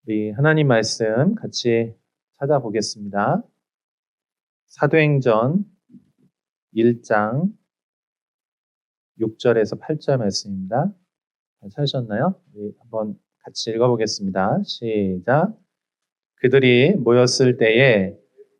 우리 하나님 말씀 같이 찾아보겠습니다. 사도행전 1장 6절에서 8절 말씀입니다. 찾으셨나요? 우리 한번 같이 읽어보겠습니다. 시작. 그들이 모였을 때에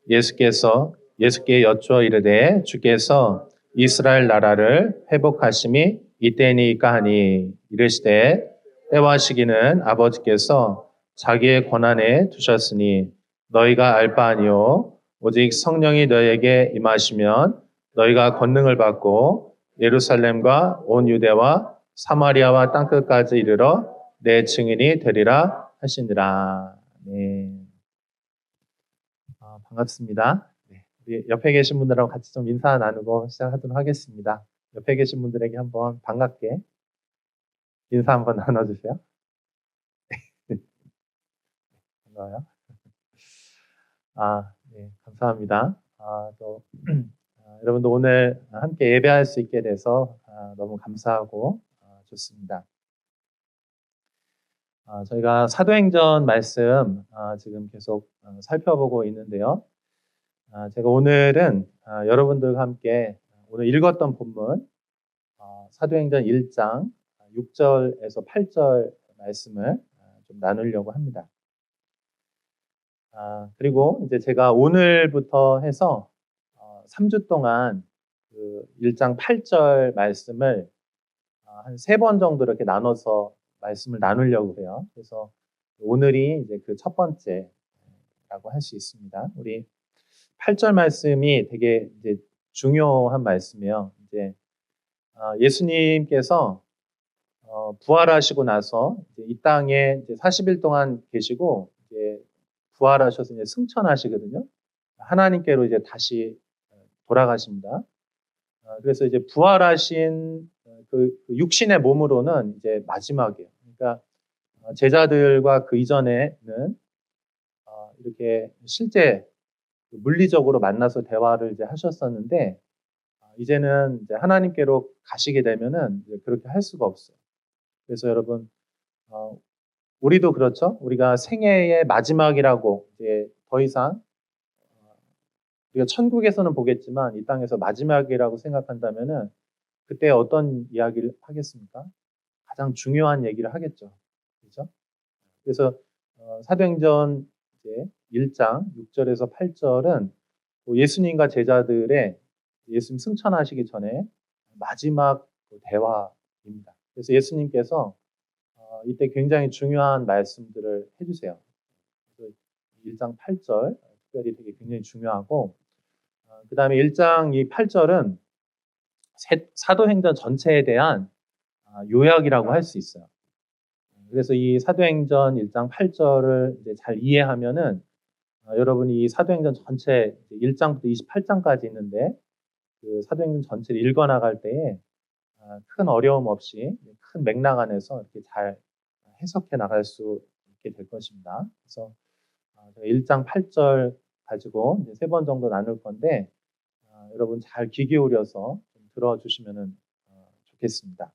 예수께 여쭈어 이르되 주께서 이스라엘 나라를 회복하심이 이때니까 하니 이르시되 때와 시기는 아버지께서 자기의 권한에 두셨으니 너희가 알 바 아니요 오직 성령이 너희에게 임하시면 너희가 권능을 받고 예루살렘과 온 유대와 사마리아와 땅끝까지 이르러 내 증인이 되리라 하시니라. 네. 반갑습니다. 네, 우리 옆에 계신 분들하고 같이 좀 인사 나누고 시작하도록 하겠습니다. 옆에 계신 분들에게 한번 반갑게 인사 한번 나눠주세요. 반가워요. 네, 감사합니다. 여러분도 오늘 함께 예배할 수 있게 돼서 너무 감사하고 좋습니다. 저희가 사도행전 말씀 지금 계속 살펴보고 있는데요. 제가 오늘은 여러분들과 함께 오늘 읽었던 본문 사도행전 1장 6절에서 8절 말씀을 좀 나누려고 합니다. 그리고 이제 제가 오늘부터 해서 3주 동안 그 1장 8절 말씀을 한 3번 정도 이렇게 나눠서 말씀을 나누려고 해요. 그래서 오늘이 이제 그 첫 번째라고 할 수 있습니다. 우리 8절 말씀이 되게 이제 중요한 말씀이에요. 이제 예수님께서 부활하시고 나서 이제 이 땅에 이제 40일 동안 계시고 이제 부활하셔서 이제 승천하시거든요. 하나님께로 이제 다시 돌아가십니다. 그래서 이제 부활하신 그 육신의 몸으로는 이제 마지막이에요. 그러니까 제자들과 그 이전에는 이렇게 실제 물리적으로 만나서 대화를 이제 하셨었는데 이제는 이제 하나님께로 가시게 되면은 이제 그렇게 할 수가 없어요. 그래서 여러분 우리도 그렇죠. 우리가 생애의 마지막이라고 이제 더 이상 우리가 천국에서는 보겠지만 이 땅에서 마지막이라고 생각한다면은 그때 어떤 이야기를 하겠습니까? 가장 중요한 얘기를 하겠죠. 그렇죠? 그래서 사도행전 이제 1장 6절에서 8절은 예수님과 제자들의 예수님 승천하시기 전에 마지막 대화입니다. 그래서 예수님께서 이때 굉장히 중요한 말씀들을 해주세요. 그래서 1장 8절 특별히 되게 굉장히 중요하고 그 다음에 1장 이 8절은 사도행전 전체에 대한 요약이라고 할 수 있어요. 그래서 이 사도행전 1장 8절을 이제 잘 이해하면은 여러분이 이 사도행전 전체 1장부터 28장까지 있는데 그 사도행전 전체를 읽어나갈 때에 큰 어려움 없이 큰 맥락 안에서 이렇게 잘 해석해 나갈 수 있게 될 것입니다. 그래서 1장 8절 가지고 이제 3번 정도 나눌 건데 여러분 잘 귀 기울여서 좀 들어주시면 좋겠습니다.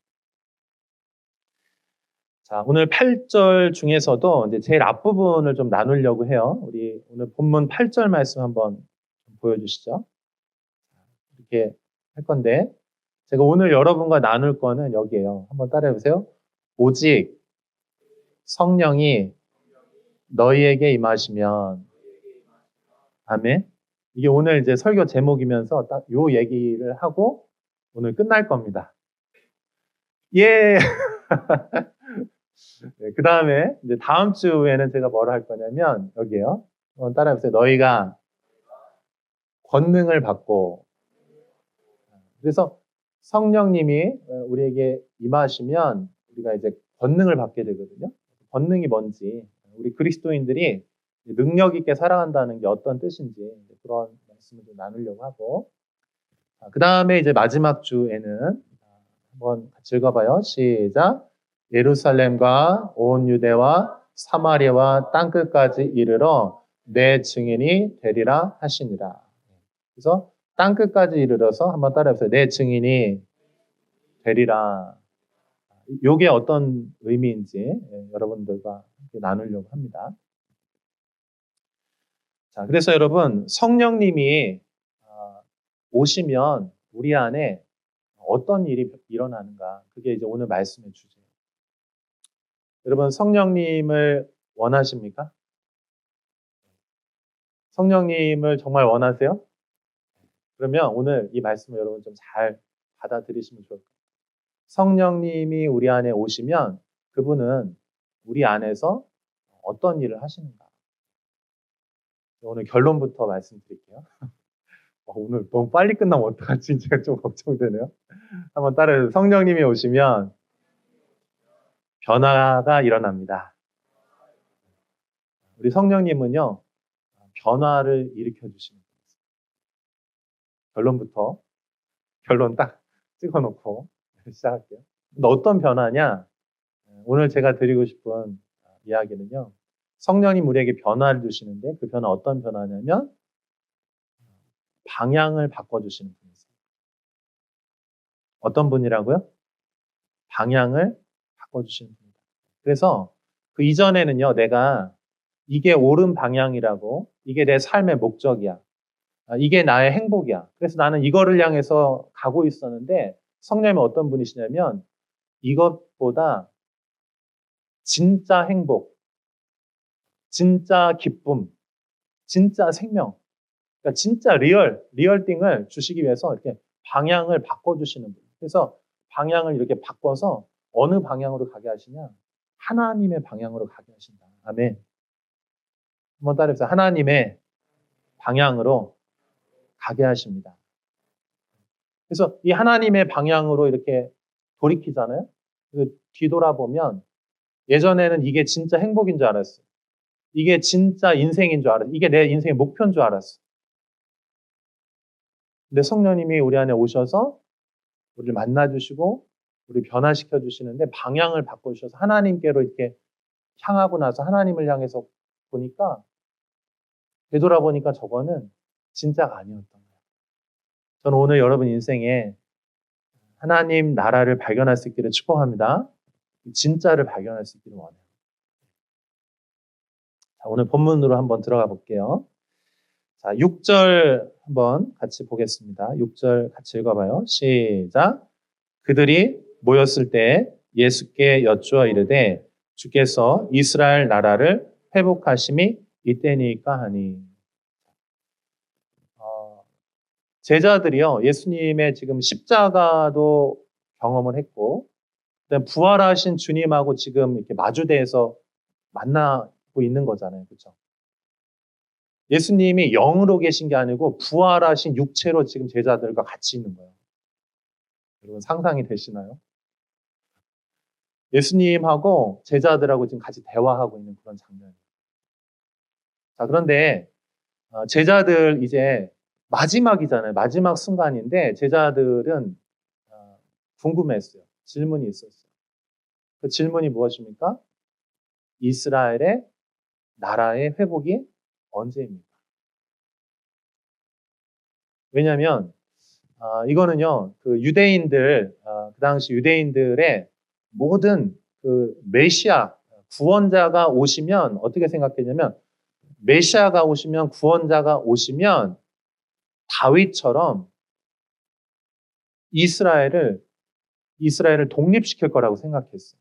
자, 오늘 8절 중에서도 이제 제일 앞부분을 좀 나누려고 해요. 우리 오늘 본문 8절 말씀 한번 보여주시죠. 이렇게 할 건데 제가 오늘 여러분과 나눌 거는 여기에요. 한번 따라해 보세요. 오직 성령이 너희에게 임하시면 아멘. 이게 오늘 이제 설교 제목이면서 딱 요 얘기를 하고 오늘 끝날 겁니다. 예. 네, 그 다음에 이제 다음 주에는 제가 뭐를 할 거냐면 여기에요. 한번 따라해 보세요. 너희가 권능을 받고 그래서 성령님이 우리에게 임하시면 우리가 이제 권능을 받게 되거든요. 권능이 뭔지 우리 그리스도인들이 능력 있게 살아간다는 게 어떤 뜻인지 그런 말씀을 좀 나누려고 하고 그 다음에 이제 마지막 주에는 한번 같이 읽어봐요. 시작. 예루살렘과 온 유대와 사마리아와 땅끝까지 이르러 내 증인이 되리라 하시니라. 그래서 땅끝까지 이르러서 한번 따라해보세요. 내 증인이 되리라. 이게 어떤 의미인지 여러분들과 함께 나누려고 합니다. 자, 그래서 여러분, 성령님이 오시면 우리 안에 어떤 일이 일어나는가? 그게 이제 오늘 말씀의 주제예요. 여러분, 성령님을 원하십니까? 성령님을 정말 원하세요? 그러면 오늘 이 말씀을 여러분 좀 잘 받아들이시면 좋을 것 같아요. 성령님이 우리 안에 오시면 그분은 우리 안에서 어떤 일을 하시는가? 오늘 결론부터 말씀드릴게요. 오늘 너무 빨리 끝나면 어떡하지? 제가 좀 걱정되네요. 한번 따라해서 성령님이 오시면 변화가 일어납니다. 우리 성령님은요, 변화를 일으켜 주시는 분이세요. 결론 딱 찍어놓고 시작할게요. 근데 어떤 변화냐? 오늘 제가 드리고 싶은 이야기는요, 성령님 우리에게 변화를 주시는데 그 변화 어떤 변화냐면 방향을 바꿔주시는 분이세요. 어떤 분이라고요? 방향을 바꿔주시는 분이다. 그래서 그 이전에는요, 내가 이게 옳은 방향이라고, 이게 내 삶의 목적이야, 이게 나의 행복이야. 그래서 나는 이거를 향해서 가고 있었는데 성령님은 어떤 분이시냐면 이것보다 진짜 행복, 진짜 기쁨, 진짜 생명, 그러니까 진짜 리얼띵을 주시기 위해서 이렇게 방향을 바꿔주시는 분. 그래서 방향을 이렇게 바꿔서 어느 방향으로 가게 하시냐? 하나님의 방향으로 가게 하신다. 아멘. 한번 따라해보세요. 하나님의 방향으로 가게 하십니다. 그래서 이 하나님의 방향으로 이렇게 돌이키잖아요. 뒤돌아보면 예전에는 이게 진짜 행복인 줄 알았어요. 이게 진짜 인생인 줄 알았어요. 이게 내 인생의 목표인 줄 알았어요. 근데 성령님이 우리 안에 오셔서 우리를 만나주시고 우리 변화시켜 주시는데 방향을 바꿔주셔서 하나님께로 이렇게 향하고 나서 하나님을 향해서 보니까 되돌아보니까 저거는 진짜가 아니었던 거예요. 저는 오늘 여러분 인생에 하나님 나라를 발견할 수 있기를 축복합니다. 진짜를 발견할 수 있기를 원해요. 자, 오늘 본문으로 한번 들어가 볼게요. 자, 6절 한번 같이 보겠습니다. 6절 같이 읽어봐요. 시작. 그들이 모였을 때 예수께 여쭈어 이르되 주께서 이스라엘 나라를 회복하심이 이때니까 하니. 제자들이요, 예수님의 지금 십자가도 경험을 했고, 그다음 부활하신 주님하고 지금 이렇게 마주대해서 만나고 있는 거잖아요. 그렇죠? 예수님이 영으로 계신 게 아니고 부활하신 육체로 지금 제자들과 같이 있는 거예요. 여러분 상상이 되시나요? 예수님하고 제자들하고 지금 같이 대화하고 있는 그런 장면이에요. 자, 그런데 제자들 이제 마지막이잖아요. 마지막 순간인데 제자들은 궁금했어요. 질문이 있었어요. 그 질문이 무엇입니까? 이스라엘의 나라의 회복이 언제입니까? 왜냐하면 이거는요, 그 유대인들, 그 당시 유대인들의 모든 그 메시아, 구원자가 오시면 어떻게 생각했냐면, 메시아가 오시면, 구원자가 오시면 다윗처럼 이스라엘을 독립시킬 거라고 생각했어요.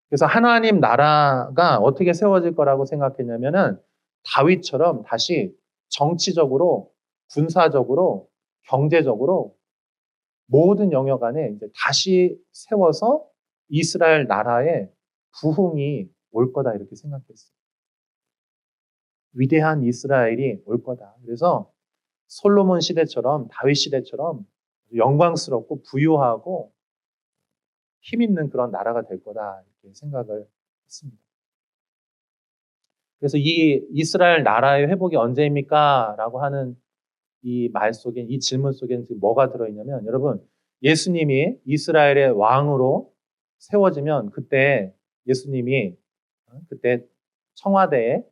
그래서 하나님 나라가 어떻게 세워질 거라고 생각했냐면은 다윗처럼 다시 정치적으로, 군사적으로, 경제적으로 모든 영역 안에 이제 다시 세워서 이스라엘 나라의 부흥이 올 거다 이렇게 생각했어요. 위대한 이스라엘이 올 거다. 그래서 솔로몬 시대처럼 다윗 시대처럼 영광스럽고 부유하고 힘 있는 그런 나라가 될 거다 이렇게 생각을 했습니다. 그래서 이 이스라엘 나라의 회복이 언제입니까? 라고 하는 이 말 속에, 이 질문 속에는 지금 뭐가 들어있냐면, 여러분, 예수님이 이스라엘의 왕으로 세워지면 그때 예수님이 그때 청와대에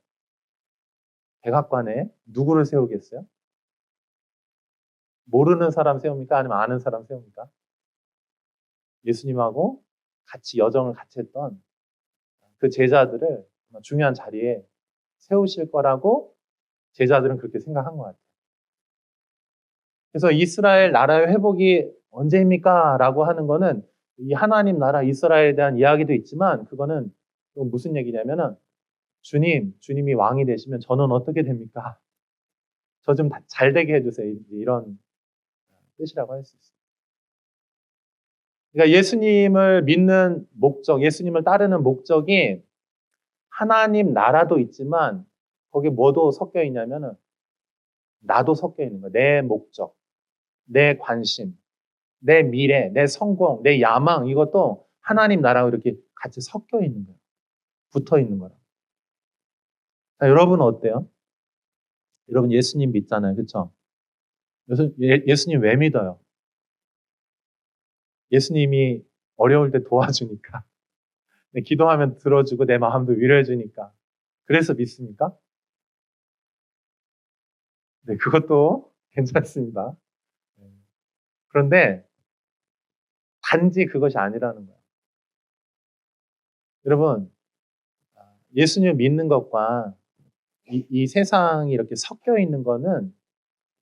백악관에 누구를 세우겠어요? 모르는 사람 세웁니까? 아니면 아는 사람 세웁니까? 예수님하고 같이 여정을 같이 했던 그 제자들을 중요한 자리에 세우실 거라고 제자들은 그렇게 생각한 것 같아요. 그래서 이스라엘 나라의 회복이 언제입니까? 라고 하는 거는 이 하나님 나라 이스라엘에 대한 이야기도 있지만 그거는 무슨 얘기냐면은 주님이 왕이 되시면 저는 어떻게 됩니까? 저 좀 잘 되게 해주세요. 이런 뜻이라고 할 수 있어요. 그러니까 예수님을 믿는 목적, 예수님을 따르는 목적이 하나님 나라도 있지만 거기 뭐도 섞여 있냐면은 나도 섞여 있는 거예요. 내 목적, 내 관심, 내 미래, 내 성공, 내 야망 이것도 하나님 나라와 이렇게 같이 섞여 있는 거예요. 붙어 있는 거라. 자, 여러분은 어때요? 여러분 예수님 믿잖아요. 그렇죠? 예수님 왜 믿어요? 예수님이 어려울 때 도와주니까. 기도하면 들어주고 내 마음도 위로해주니까. 그래서 믿습니까? 네, 그것도 괜찮습니다. 그런데 단지 그것이 아니라는 거예요. 여러분, 예수님 믿는 것과 이 세상이 이렇게 섞여 있는 거는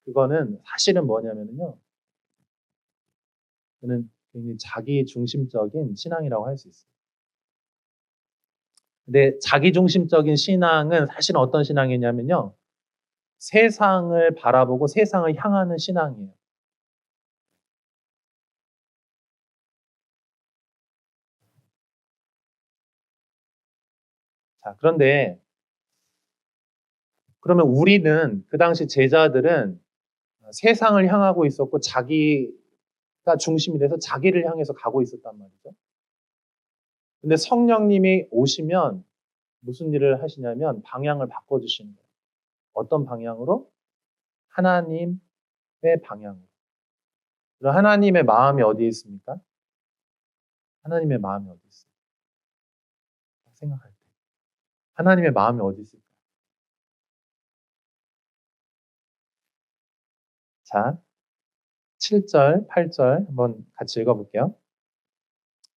그거는 사실은 뭐냐면요. 그는 굉장히 자기 중심적인 신앙이라고 할 수 있어요. 근데 자기 중심적인 신앙은 사실은 어떤 신앙이냐면요. 세상을 바라보고 세상을 향하는 신앙이에요. 자, 그런데 그러면 우리는 그 당시 제자들은 세상을 향하고 있었고 자기가 중심이 돼서 자기를 향해서 가고 있었단 말이죠. 근데 성령님이 오시면 무슨 일을 하시냐면 방향을 바꿔주시는 거예요. 어떤 방향으로? 하나님의 방향으로. 그럼 하나님의 마음이 어디에 있습니까? 하나님의 마음이 어디 있어요? 생각할 때. 하나님의 마음이 어디 있을까? 자, 7절, 8절 한번 같이 읽어볼게요.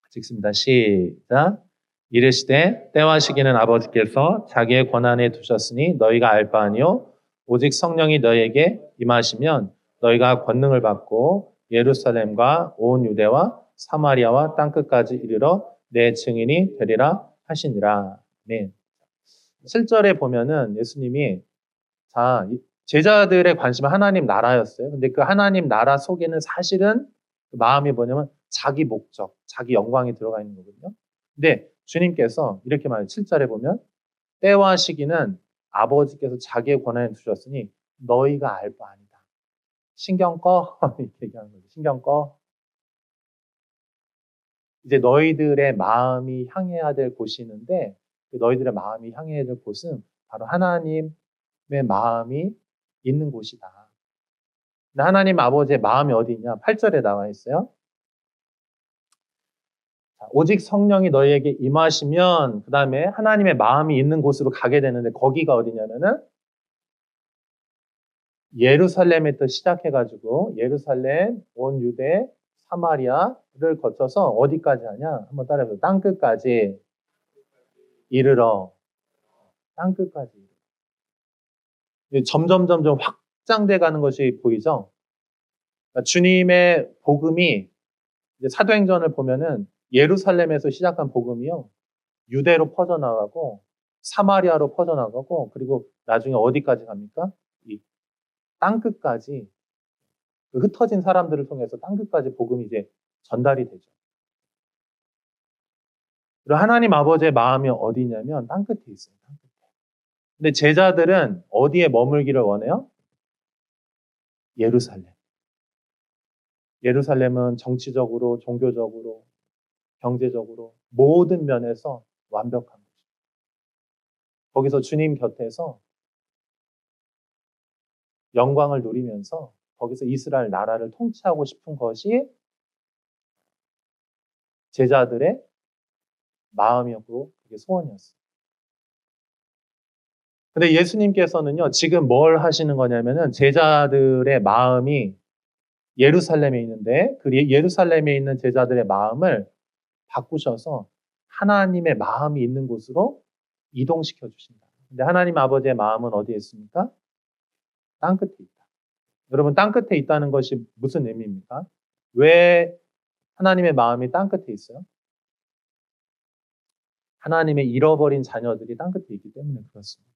같이 읽습니다. 시작. 이르시되 때와 시기는 아버지께서 자기의 권한에 두셨으니 너희가 알 바 아니요 오직 성령이 너희에게 임하시면 너희가 권능을 받고 예루살렘과 온 유대와 사마리아와 땅끝까지 이르러 내 증인이 되리라 하시니라. 네. 7절에 보면은 예수님이 자, 제자들의 관심은 하나님 나라였어요. 근데 그 하나님 나라 속에는 사실은 그 마음이 뭐냐면 자기 목적, 자기 영광이 들어가 있는 거거든요. 근데 주님께서 이렇게 말해요. 7절에 보면 때와 시기는 아버지께서 자기의 권한에 두셨으니 너희가 알 바 아니다. 신경 꺼. 이렇게 얘기하는 거죠. 신경 꺼. 이제 너희들의 마음이 향해야 될 곳이 있는데 그 너희들의 마음이 향해야 될 곳은 바로 하나님의 마음이 있는 곳이다. 하나님 아버지의 마음이 어디 있냐? 8절에 나와 있어요. 오직 성령이 너희에게 임하시면 그 다음에 하나님의 마음이 있는 곳으로 가게 되는데 거기가 어디냐면은 예루살렘에 또 시작해가지고 예루살렘, 온 유대, 사마리아를 거쳐서 어디까지 하냐? 한번 따라해보세요. 땅끝까지 이르러. 땅끝까지 이르러. 점점 확장돼 가는 것이 보이죠? 그러니까 주님의 복음이 이제 사도행전을 보면은 예루살렘에서 시작한 복음이요. 유대로 퍼져나가고 사마리아로 퍼져나가고 그리고 나중에 어디까지 갑니까? 이 땅끝까지 그 흩어진 사람들을 통해서 땅끝까지 복음이 이제 전달이 되죠. 그리고 하나님 아버지의 마음이 어디냐면 땅끝에 있어요. 땅끝에. 근데 제자들은 어디에 머물기를 원해요? 예루살렘. 예루살렘은 정치적으로, 종교적으로, 경제적으로 모든 면에서 완벽한 거죠. 거기서 주님 곁에서 영광을 누리면서 거기서 이스라엘 나라를 통치하고 싶은 것이 제자들의 마음이었고 그게 소원이었어요. 근데 예수님께서는요, 지금 뭘 하시는 거냐면은 제자들의 마음이 예루살렘에 있는데 그 예루살렘에 있는 제자들의 마음을 바꾸셔서 하나님의 마음이 있는 곳으로 이동시켜 주신다. 근데 하나님 아버지의 마음은 어디에 있습니까? 땅끝에 있다. 여러분, 땅끝에 있다는 것이 무슨 의미입니까? 왜 하나님의 마음이 땅끝에 있어요? 하나님의 잃어버린 자녀들이 땅끝에 있기 때문에 그렇습니다.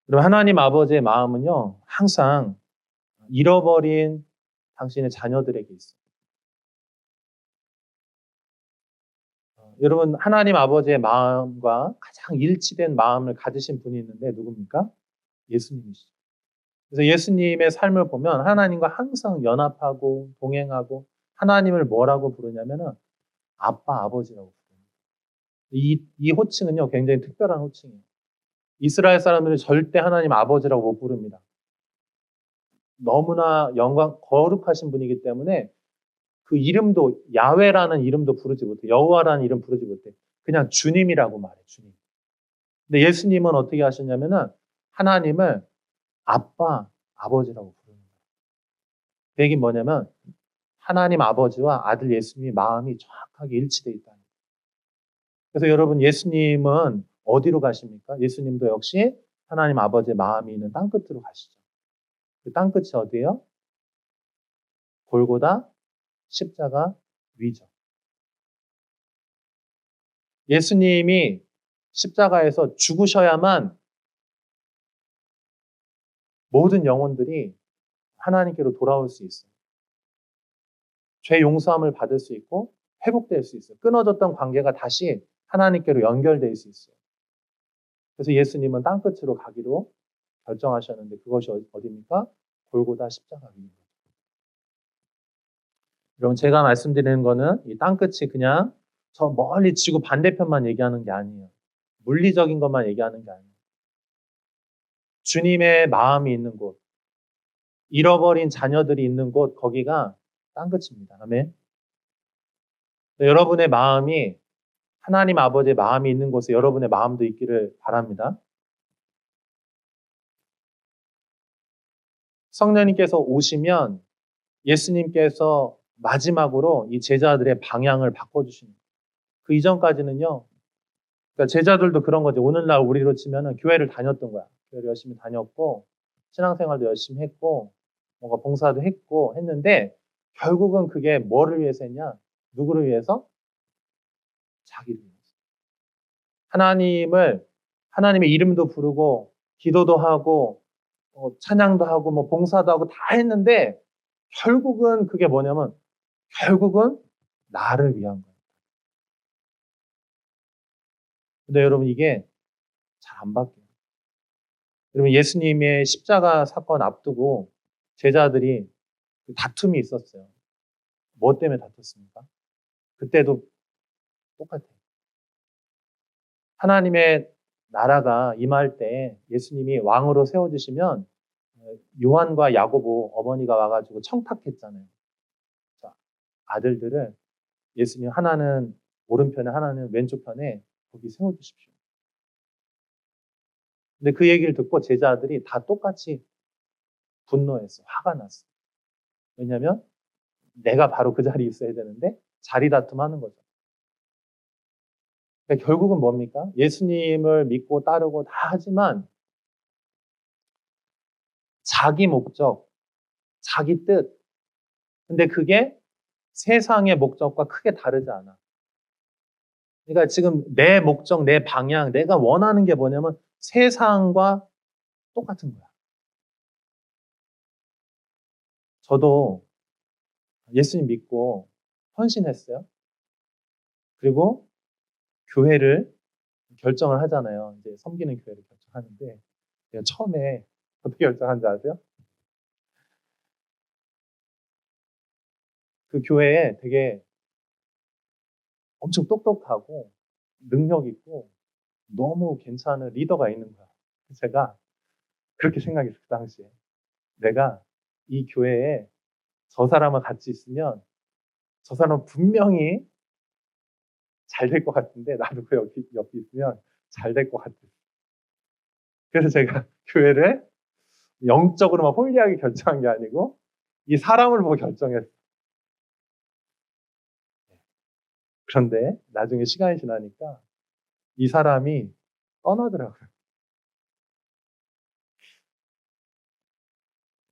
그럼 하나님 아버지의 마음은요, 항상 잃어버린 당신의 자녀들에게 있어요. 여러분, 하나님 아버지의 마음과 가장 일치된 마음을 가지신 분이 있는데 누굽니까? 예수님이시죠. 그래서 예수님의 삶을 보면 하나님과 항상 연합하고 동행하고 하나님을 뭐라고 부르냐면은 아빠, 아버지라고 부릅니다. 이 호칭은요, 굉장히 특별한 호칭이에요. 이스라엘 사람들은 절대 하나님 아버지라고 못 부릅니다. 너무나 거룩하신 분이기 때문에 그 이름도 야훼라는 이름도 부르지 못해. 여호와라는 이름 부르지 못해. 그냥 주님이라고 말해. 주님. 근데 예수님은 어떻게 하셨냐면은 하나님을 아빠, 아버지라고 부르는 거예요. 그 얘기는 뭐냐면 하나님 아버지와 아들 예수님이 마음이 정확하게 일치되어 있다는 거예요. 그래서 여러분, 예수님은 어디로 가십니까? 예수님도 역시 하나님 아버지의 마음이 있는 땅끝으로 가시죠. 그 땅끝이 어디예요? 골고다 십자가 위죠. 예수님이 십자가에서 죽으셔야만 모든 영혼들이 하나님께로 돌아올 수 있어요. 죄 용서함을 받을 수 있고 회복될 수 있어요. 끊어졌던 관계가 다시 하나님께로 연결될 수 있어요. 그래서 예수님은 땅끝으로 가기로 결정하셨는데 그것이 어디입니까? 골고다 십자가 위입니다. 여러분, 제가 말씀드리는 거는 이 땅끝이 그냥 저 멀리 지구 반대편만 얘기하는 게 아니에요. 물리적인 것만 얘기하는 게 아니에요. 주님의 마음이 있는 곳, 잃어버린 자녀들이 있는 곳, 거기가 땅끝입니다. 아멘. 여러분의 마음이 하나님 아버지의 마음이 있는 곳에 여러분의 마음도 있기를 바랍니다. 성령님께서 오시면 예수님께서 마지막으로 이 제자들의 방향을 바꿔주시는 거예요. 그 이전까지는요, 그러니까 제자들도 그런 거죠. 오늘날 우리로 치면은 교회를 다녔던 거야. 교회를 열심히 다녔고, 신앙생활도 열심히 했고, 뭔가 봉사도 했고 했는데, 결국은 그게 뭐를 위해서 했냐? 누구를 위해서? 자기를 위해서. 하나님의 이름도 부르고, 기도도 하고, 찬양도 하고, 뭐 봉사도 하고 다 했는데, 결국은 그게 뭐냐면, 결국은 나를 위한 거예요. 근데 여러분, 이게 잘 안 바뀌어요. 여러분, 예수님의 십자가 사건 앞두고 제자들이 다툼이 있었어요. 뭐 때문에 다퉜습니까? 그때도 똑같아요. 하나님의 나라가 임할 때 예수님이 왕으로 세워주시면 요한과 야고보 어머니가 와가지고 청탁했잖아요. 자, 아들들을 예수님 하나는 오른편에 하나는 왼쪽 편에 거기 세워주십시오. 근데 그 얘기를 듣고 제자들이 다 똑같이 분노했어. 화가 났어. 왜냐하면 내가 바로 그 자리에 있어야 되는데 자리 다툼하는 거죠. 그러니까 결국은 뭡니까? 예수님을 믿고 따르고 다 하지만 자기 목적, 자기 뜻. 근데 그게 세상의 목적과 크게 다르지 않아. 그러니까 지금 내 목적, 내 방향, 내가 원하는 게 뭐냐면 세상과 똑같은 거야. 저도 예수님 믿고 헌신했어요. 그리고 교회를 결정을 하잖아요. 이제 섬기는 교회를 결정하는데 제가 처음에 어떻게 결정한지 아세요? 그 교회에 되게 엄청 똑똑하고 능력 있고 너무 괜찮은 리더가 있는 거야. 제가 그렇게 생각했어요. 그 당시에. 내가 이 교회에 저 사람과 같이 있으면 저 사람은 분명히 잘 될 것 같은데 나도 그 옆에 있으면 잘 될 것 같아. 그래서 제가 교회를 영적으로만 홀리하게 결정한 게 아니고 이 사람을 보고 결정했어요. 그런데 나중에 시간이 지나니까 이 사람이 떠나더라고요.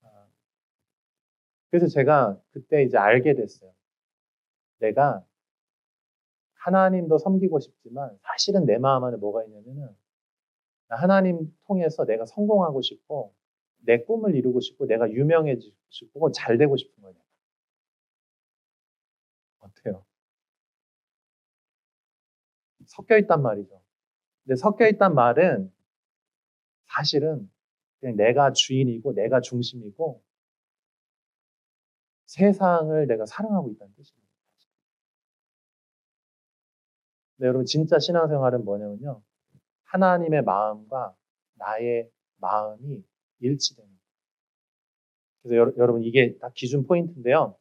아, 그래서 제가 그때 이제 알게 됐어요. 내가 하나님도 섬기고 싶지만 사실은 내 마음 안에 뭐가 있냐면은 하나님 통해서 내가 성공하고 싶고 내 꿈을 이루고 싶고 내가 유명해지고 싶고 잘 되고 싶은 거예요. 어때요? 섞여 있단 말이죠. 근데 섞여 있단 말은 사실은 그냥 내가 주인이고 내가 중심이고 세상을 내가 사랑하고 있다는 뜻입니다. 근데 여러분 진짜 신앙생활은 뭐냐면요. 하나님의 마음과 나의 마음이 일치되는 거예요. 그래서 여러분 이게 딱 기준 포인트인데요.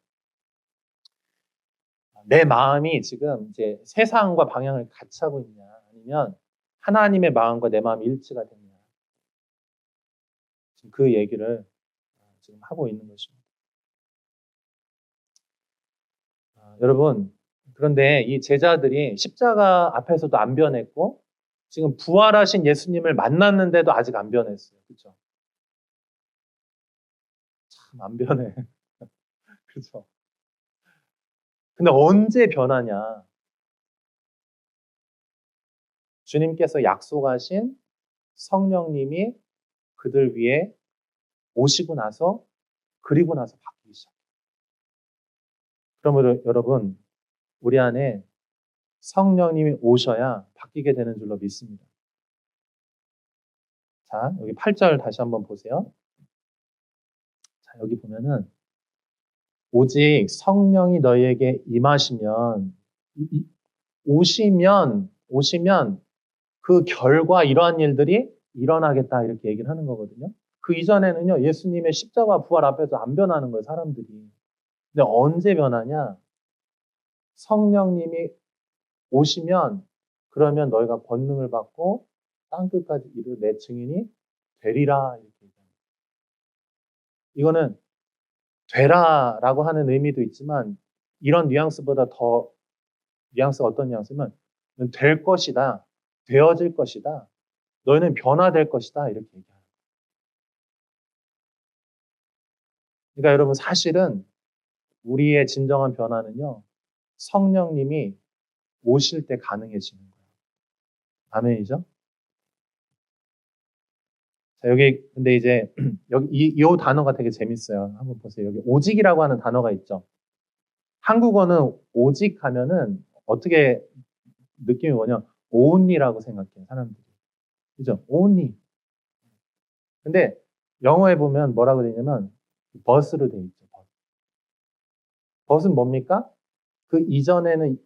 내 마음이 지금 이제 세상과 방향을 같이 하고 있냐 아니면 하나님의 마음과 내 마음이 일치가 되냐 지금 그 얘기를 지금 하고 있는 것입니다. 여러분 그런데 이 제자들이 십자가 앞에서도 안 변했고 지금 부활하신 예수님을 만났는데도 아직 안 변했어요. 그렇죠? 참 안 변해. 그렇죠? 근데 언제 변하냐? 주님께서 약속하신 성령님이 그들 위에 오시고 나서 그리고 나서 바뀌기 시작해요. 그러므로 여러분 우리 안에 성령님이 오셔야 바뀌게 되는 줄로 믿습니다. 자, 여기 8절 다시 한번 보세요. 자, 여기 보면은 오직 성령이 너희에게 임하시면 오시면 그 결과 이러한 일들이 일어나겠다 이렇게 얘기를 하는 거거든요. 그 이전에는요. 예수님의 십자가 부활 앞에서 안 변하는 거예요. 사람들이. 근데 언제 변하냐? 성령님이 오시면 그러면 너희가 권능을 받고 땅끝까지 이를 내 증인이 되리라 이렇게 얘기합니다. 이거는 되라라고 하는 의미도 있지만 이런 뉘앙스보다 더 뉘앙스가 어떤 뉘앙스면 될 것이다. 되어질 것이다. 너희는 변화될 것이다. 이렇게 얘기합니다. 그러니까 여러분 사실은 우리의 진정한 변화는요. 성령님이 오실 때 가능해지는 거예요. 아멘이죠? 자, 여기 근데 이제 여기 이 단어가 되게 재밌어요. 한번 보세요. 여기 오직이라고 하는 단어가 있죠. 한국어는 오직 하면은 어떻게 느낌이 뭐냐? only라고 생각해요, 사람들이. 그죠? only. 근데 영어에 보면 뭐라고 되어 있냐면 bus로 되어 있죠. bus은 뭡니까? 그 이전에는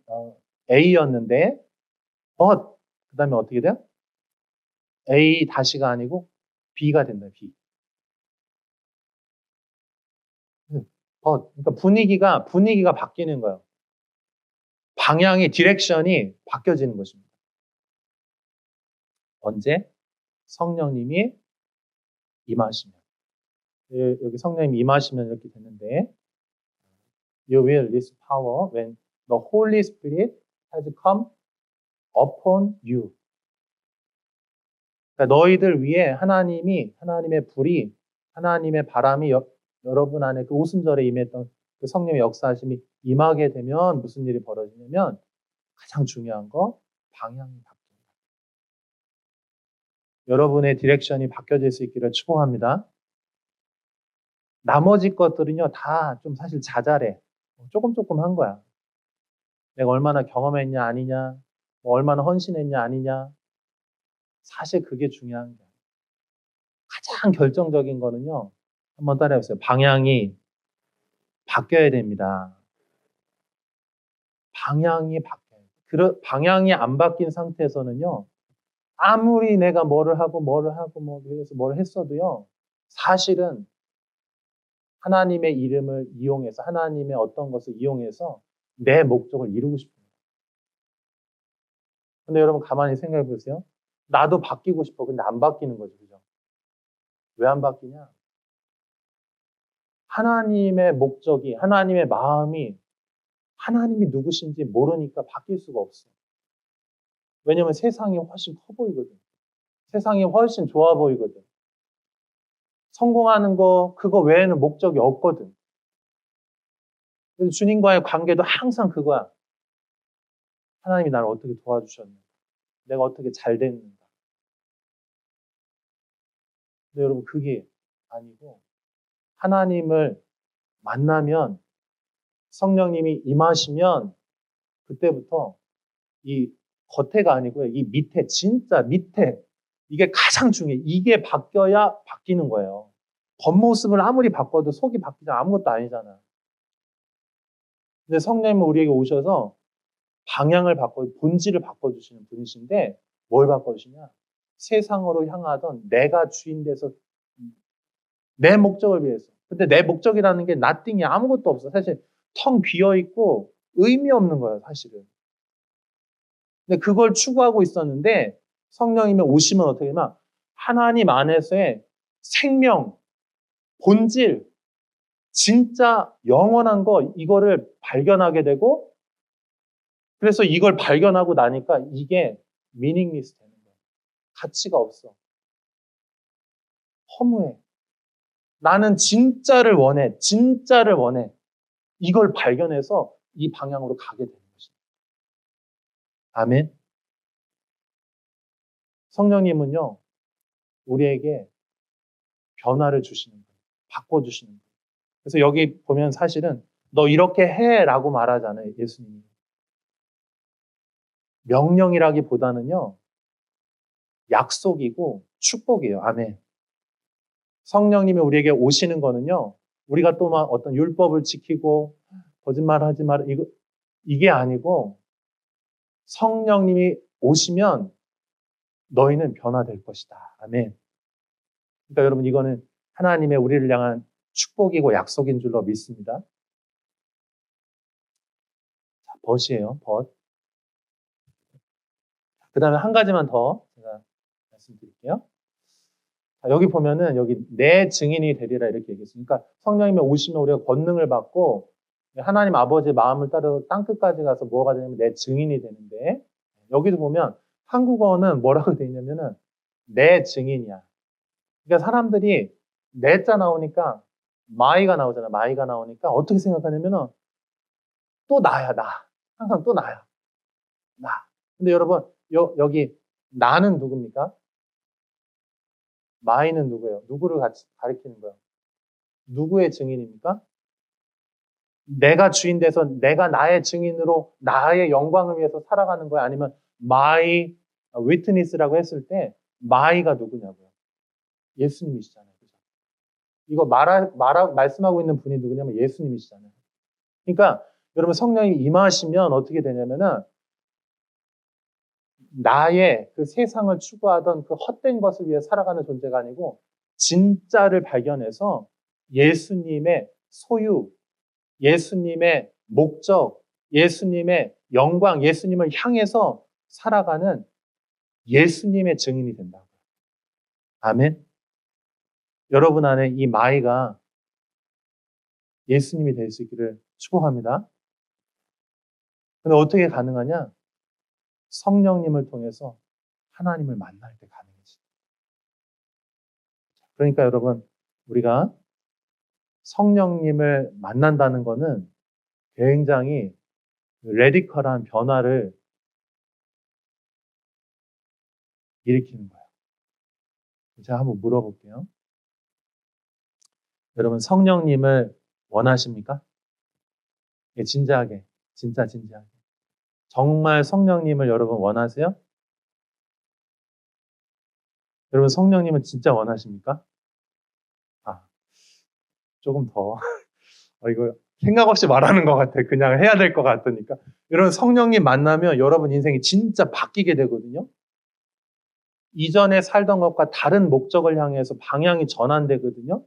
A였는데 but 그다음에 어떻게 돼요? A 다시가 아니고 B가 된다. B. but 그러니까 분위기가 바뀌는 거예요. 방향이 디렉션이 바뀌어지는 것입니다. 언제? 성령님이 임하시면. 여기 성령님이 임하시면 이렇게 되는데 You will receive power when the Holy Spirit has come upon you. 그러니까 너희들 위에 하나님의 불이, 하나님의 바람이 여러분 안에 그 오순절에 임했던 그 성령의 역사하심이 임하게 되면 무슨 일이 벌어지냐면 가장 중요한 거 방향이 바뀝니다. 여러분의 디렉션이 바뀌어질 수 있기를 축복합니다. 나머지 것들은요 다 좀 사실 자잘해. 조금 한 거야. 내가 얼마나 경험했냐 아니냐, 뭐 얼마나 헌신했냐 아니냐. 사실 그게 중요한 거야. 가장 결정적인 거는요. 한번 따라해보세요. 방향이 바뀌어야 됩니다. 방향이 바뀌어요. 방향이 안 바뀐 상태에서는요. 아무리 내가 뭐를 하고 그래서 뭘 했어도요. 사실은 하나님의 이름을 이용해서 하나님의 어떤 것을 이용해서 내 목적을 이루고 싶어요. 근데 여러분 가만히 생각해 보세요. 나도 바뀌고 싶어. 근데 안 바뀌는 거죠. 그죠? 왜 안 바뀌냐? 하나님의 목적이, 하나님의 마음이 하나님이 누구신지 모르니까 바뀔 수가 없어. 왜냐면 세상이 훨씬 커 보이거든. 세상이 훨씬 좋아 보이거든. 성공하는 거, 그거 외에는 목적이 없거든. 그래서 주님과의 관계도 항상 그거야. 하나님이 나를 어떻게 도와주셨는가? 내가 어떻게 잘 됐는가? 근데 여러분, 그게 아니고, 하나님을 만나면, 성령님이 임하시면, 그때부터 이 겉에가 아니고요. 이 밑에, 진짜 밑에, 이게 가장 중요해. 이게 바뀌어야 바뀌는 거예요. 겉모습을 아무리 바꿔도 속이 바뀌지 아무것도 아니잖아. 근데 성령님은 우리에게 오셔서 방향을 본질을 바꿔주시는 분이신데, 뭘 바꿔주시냐? 세상으로 향하던 내가 주인 돼서 내 목적을 위해서. 근데 내 목적이라는 게 nothing이 아무것도 없어. 사실 텅 비어있고 의미 없는 거예요, 사실은. 근데 그걸 추구하고 있었는데 성령님이 오시면 어떻게 되나? 하나님 안에서의 생명, 본질, 진짜 영원한 거 이거를 발견하게 되고 그래서 이걸 발견하고 나니까 이게 meaningless 되는 거예요. 가치가 없어. 허무해. 나는 진짜를 원해. 진짜를 원해. 이걸 발견해서 이 방향으로 가게 되는 것입니다. 아멘. 성령님은요, 우리에게 변화를 주시는 거예요. 바꿔주시는 거예요. 그래서 여기 보면 사실은 너 이렇게 해라고 말하잖아요, 예수님이. 명령이라기보다는요, 약속이고 축복이에요. 아멘. 성령님이 우리에게 오시는 거는요, 우리가 또 막 어떤 율법을 지키고 거짓말 하지 마라, 이게 아니고 성령님이 오시면 너희는 변화될 것이다. 아멘. 그러니까 여러분 이거는 하나님의 우리를 향한 축복이고 약속인 줄로 믿습니다. 자, 벗이에요. 벗. 그 다음에 한 가지만 더 제가 말씀드릴게요. 자, 여기 보면은 여기 내 증인이 되리라 이렇게 얘기했으니까 그러니까 성령님이 오시면 우리가 권능을 받고 하나님 아버지의 마음을 따라 땅끝까지 가서 뭐가 되냐면 내 증인이 되는데 여기도 보면 한국어는 뭐라고 되어 있냐면은 내 증인이야. 그러니까 사람들이 내자 나오니까 마이가 나오잖아. 마이가 나오니까 어떻게 생각하냐면은 또 나야, 나. 항상 또 나야. 나. 근데 여러분, 여기 나는 누굽니까? 마이는 누구예요? 누구를 같이 가리키는 거예요? 누구의 증인입니까? 내가 주인 돼서 내가 나의 증인으로 나의 영광을 위해서 살아가는 거야? 아니면 my witness라고 했을 때 my가 누구냐고요? 예수님이시잖아요. 그죠? 이거 말씀하고 있는 분이 누구냐면 예수님이시잖아요. 그러니까 여러분 성령이 임하시면 어떻게 되냐면은 나의 그 세상을 추구하던 그 헛된 것을 위해 살아가는 존재가 아니고 진짜를 발견해서 예수님의 소유, 예수님의 목적, 예수님의 영광, 예수님을 향해서 살아가는 예수님의 증인이 된다고요. 아멘. 여러분 안에 이 마이가 예수님이 될 수 있기를 축복합니다. 근데 어떻게 가능하냐? 성령님을 통해서 하나님을 만날 때 가능해지. 그러니까 여러분, 우리가 성령님을 만난다는 것은 굉장히 레디컬한 변화를 일으키는 거예요. 제가 한번 물어볼게요. 여러분, 성령님을 원하십니까? 예, 진지하게, 진지하게. 정말 성령님을 여러분 원하세요? 여러분, 성령님은 진짜 원하십니까? 아, 조금 더. 이거 생각 없이 말하는 것 같아. 그냥 해야 될 것 같으니까. 여러분, 성령님 만나면 여러분 인생이 진짜 바뀌게 되거든요. 이전에 살던 것과 다른 목적을 향해서 방향이 전환되거든요.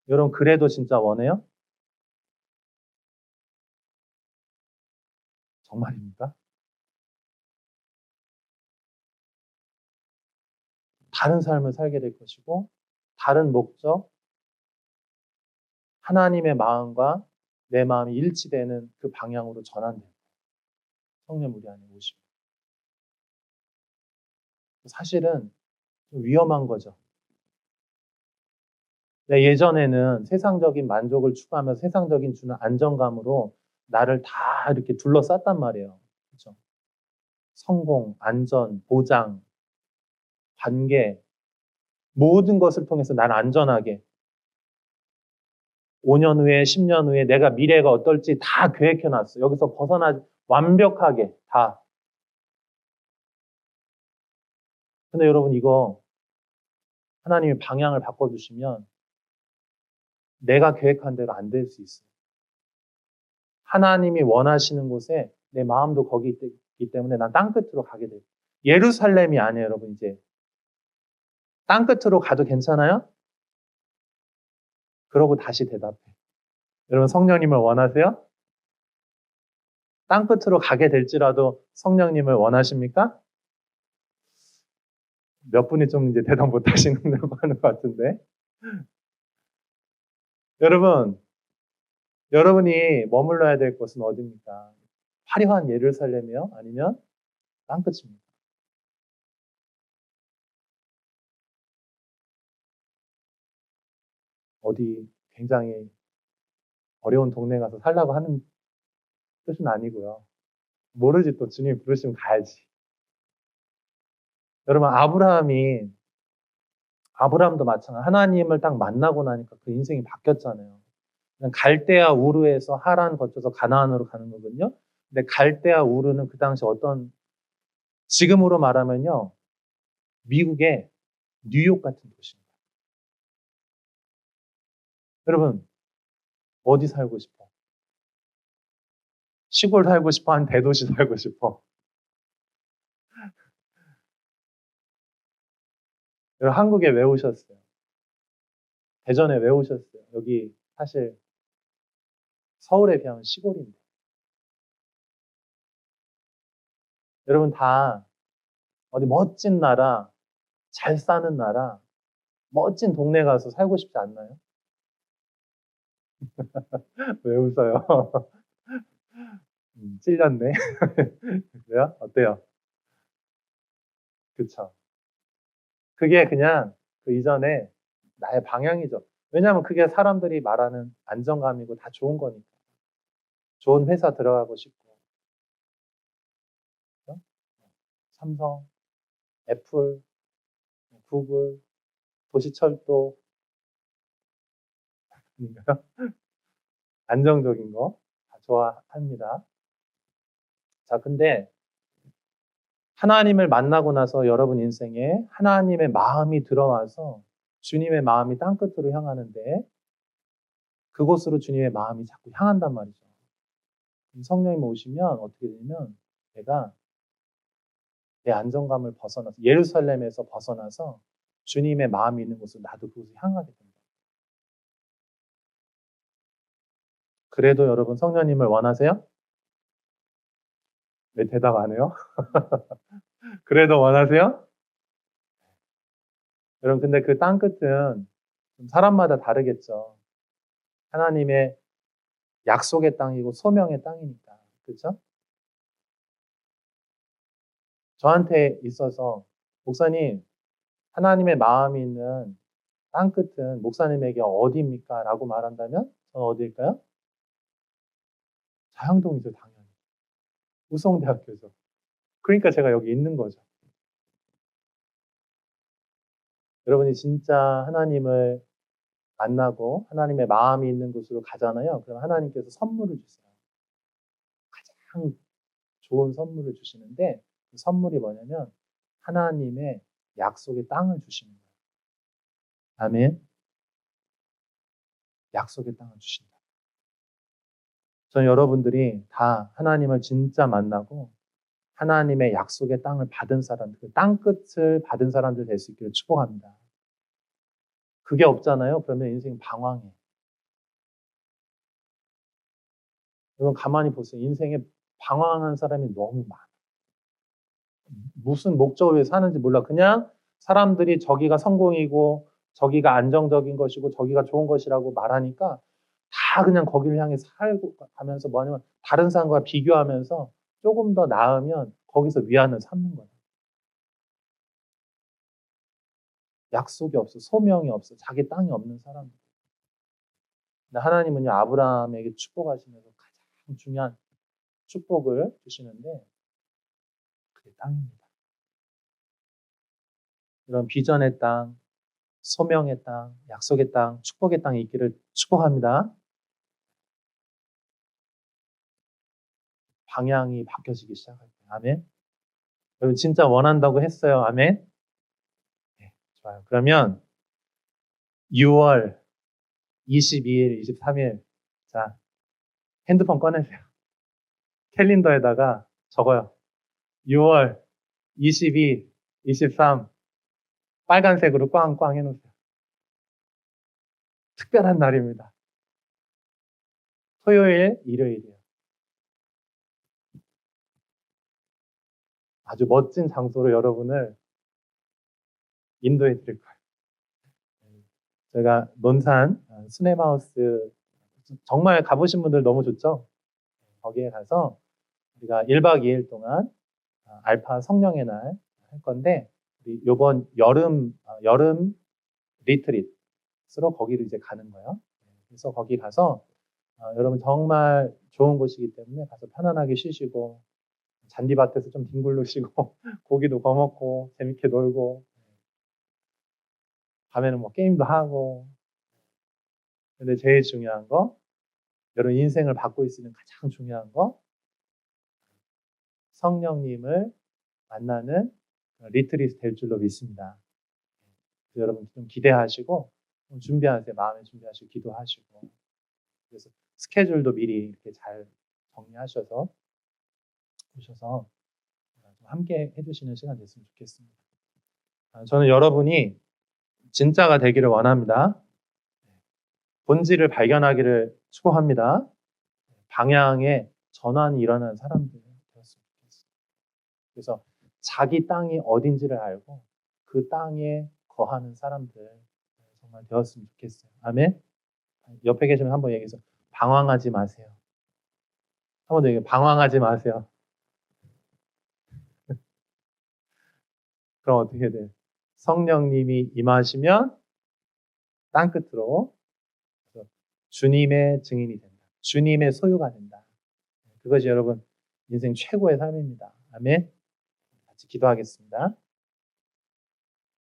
여러분, 그래도 진짜 원해요? 정말입니까? 다른 삶을 살게 될 것이고, 다른 목적, 하나님의 마음과 내 마음이 일치되는 그 방향으로 전환돼요. 성령 우리 안에 오시고. 사실은 좀 위험한 거죠. 예전에는 세상적인 만족을 추구하면서 세상적인 주는 안정감으로 나를 다 이렇게 둘러쌌단 말이에요. 그렇죠? 성공, 안전, 보장, 관계, 모든 것을 통해서 나를 안전하게 5년 후에, 10년 후에 내가 미래가 어떨지 다 계획해놨어. 여기서 벗어나지 완벽하게 다. 근데 여러분 이거 하나님이 방향을 바꿔주시면 내가 계획한 대로 안 될 수 있어요. 하나님이 원하시는 곳에 내 마음도 거기 있기 때문에 난 땅끝으로 가게 돼요. 예루살렘이 아니에요, 여러분. 이제 땅끝으로 가도 괜찮아요? 그러고 다시 대답해. 여러분 성령님을 원하세요? 땅끝으로 가게 될지라도 성령님을 원하십니까? 몇 분이 좀 이제 대답 못 하시는다고 하는 것 같은데. 여러분이 머물러야 될 곳은 어디입니까? 화려한 예루살렘이요? 아니면 땅끝입니까? 어디 굉장히 어려운 동네 가서 살라고 하는 뜻은 아니고요. 모르지 또 주님 부르시면 가야지. 여러분 아브라함도 마찬가지. 하나님을 딱 만나고 나니까 그 인생이 바뀌었잖아요. 그냥 갈대아 우르에서 하란 거쳐서 가나안으로 가는 거거든요. 근데 갈대아 우르는 그 당시 어떤 지금으로 말하면요 미국의 뉴욕 같은 도시입니다. 여러분 어디 살고 싶어? 시골 살고 싶어? 한 대도시 살고 싶어? 여러분 한국에 왜 오셨어요? 대전에 왜 오셨어요? 여기 사실 서울에 비하면 시골인데. 여러분 다 어디 멋진 나라, 잘 사는 나라, 멋진 동네 가서 살고 싶지 않나요? 왜 웃어요? 찔렸네. 그래요? 어때요? 그쵸. 그게 그냥 그 이전에 나의 방향이죠. 왜냐하면 그게 사람들이 말하는 안정감이고 다 좋은 거니까. 좋은 회사 들어가고 싶고. 그죠? 삼성, 애플, 구글, 도시철도, 아닌가요? 안정적인 거 다 좋아합니다. 자, 근데 하나님을 만나고 나서 여러분 인생에 하나님의 마음이 들어와서 주님의 마음이 땅끝으로 향하는데 그곳으로 주님의 마음이 자꾸 향한단 말이죠. 성령님 오시면 어떻게 되냐면 내가 내 안정감을 벗어나서 예루살렘에서 벗어나서 주님의 마음이 있는 곳으로 나도 그곳을 향하게 됩니다. 그래도 여러분 성령님을 원하세요? 왜 대답 안 해요? 그래도 원하세요? 여러분 근데 그 땅끝은 사람마다 다르겠죠. 하나님의 약속의 땅이고 소명의 땅이니까. 그렇죠? 저한테 있어서 목사님 하나님의 마음이 있는 땅끝은 목사님에게 어디입니까? 라고 말한다면 저는 어디일까요? 자양동이죠, 당연히. 우성대학교죠. 그러니까 제가 여기 있는 거죠. 여러분이 진짜 하나님을 만나고 하나님의 마음이 있는 곳으로 가잖아요. 그럼 하나님께서 선물을 주세요. 가장 좋은 선물을 주시는데 그 선물이 뭐냐면 하나님의 약속의 땅을 주시는 거예요. 아멘. 약속의 땅을 주신다. 저는 여러분들이 다 하나님을 진짜 만나고 하나님의 약속의 땅을 받은 사람들, 그 땅끝을 받은 사람들 될 수 있기를 축복합니다. 그게 없잖아요. 그러면 인생 방황해. 여러분 가만히 보세요. 인생에 방황한 사람이 너무 많아. 무슨 목적을 위해 사는지 몰라. 그냥 사람들이 저기가 성공이고 저기가 안정적인 것이고 저기가 좋은 것이라고 말하니까 다 그냥 거기를 향해 살고 가면서 뭐냐면 다른 사람과 비교하면서 조금 더 나으면 거기서 위안을 삼는 거예요. 약속이 없어, 소명이 없어, 자기 땅이 없는 사람들. 근데 하나님은요, 아브라함에게 축복하시면서 가장 중요한 축복을 주시는데 그게 땅입니다. 이런 비전의 땅, 소명의 땅, 약속의 땅, 축복의 땅에 있기를 축복합니다. 방향이 바뀌어지기 시작할 때. 아멘. 여러분 진짜 원한다고 했어요. 아멘. 네, 좋아요. 그러면 6월 22일, 23일. 자, 핸드폰 꺼내세요. 캘린더에다가 적어요. 6월 22, 23 빨간색으로 꽝꽝 해놓으세요. 특별한 날입니다. 토요일, 일요일이에요. 아주 멋진 장소로 여러분을 인도해 드릴 거예요. 제가 논산 수네마우스 정말 가보신 분들 너무 좋죠? 거기에 가서 우리가 1박 2일 동안 알파 성령의 날 할 건데 우리 이번 여름 리트릿으로 거기를 이제 가는 거예요. 그래서 거기 가서 여러분 정말 좋은 곳이기 때문에 가서 편안하게 쉬시고 잔디밭에서 좀 뒹굴르시고 고기도 구워 먹고 재밌게 놀고 밤에는 뭐 게임도 하고. 근데 제일 중요한 거, 여러분 인생을 바꿀 수 있는 가장 중요한 거, 성령님을 만나는 리트릿이 될 줄로 믿습니다. 여러분 좀 기대하시고 좀 준비하세요. 마음에 준비하시고 기도하시고. 그래서 스케줄도 미리 이렇게 잘 정리하셔서 오셔서 좀 함께 해주시는 시간 됐으면 좋겠습니다. 저는 여러분이 진짜가 되기를 원합니다. 본질을 발견하기를 축복합니다. 방향에 전환이 일어나는 사람들 되었으면 좋겠어요. 그래서 자기 땅이 어딘지를 알고 그 땅에 거하는 사람들 정말 되었으면 좋겠어요. 아멘. 옆에 계시면 한번 얘기해서 방황하지 마세요. 한번 더 얘기해. 방황하지 마세요. 그럼 어떻게 돼요? 성령님이 임하시면 땅끝으로 주님의 증인이 된다. 주님의 소유가 된다. 그것이 여러분 인생 최고의 삶입니다. 아멘. 같이 기도하겠습니다.